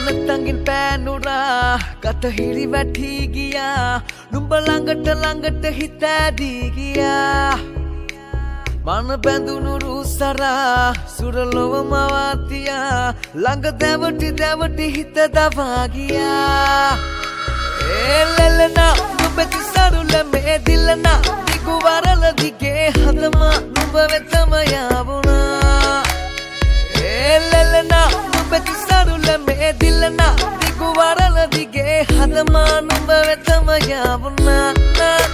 තංගින් පෑනුරා කත හිරි වැටි ගියා නුඹ ළඟට ළඟට හිත ඇදී ගියා මන බැඳුණු රුසරා සුරලොව මවාතියා ළඟ දැවටි දැවටි හිත දවා ගියා එලෙලනා නුඹති සරුල මේ දිලනා දිගු වරල දිගේ හදම නුඹ වෙතම යාවුණා එලෙලනා නුඹති සරුල මේ දිලනා දිගු වරල දිගේ හදම නුඹ වෙතම යාවුණා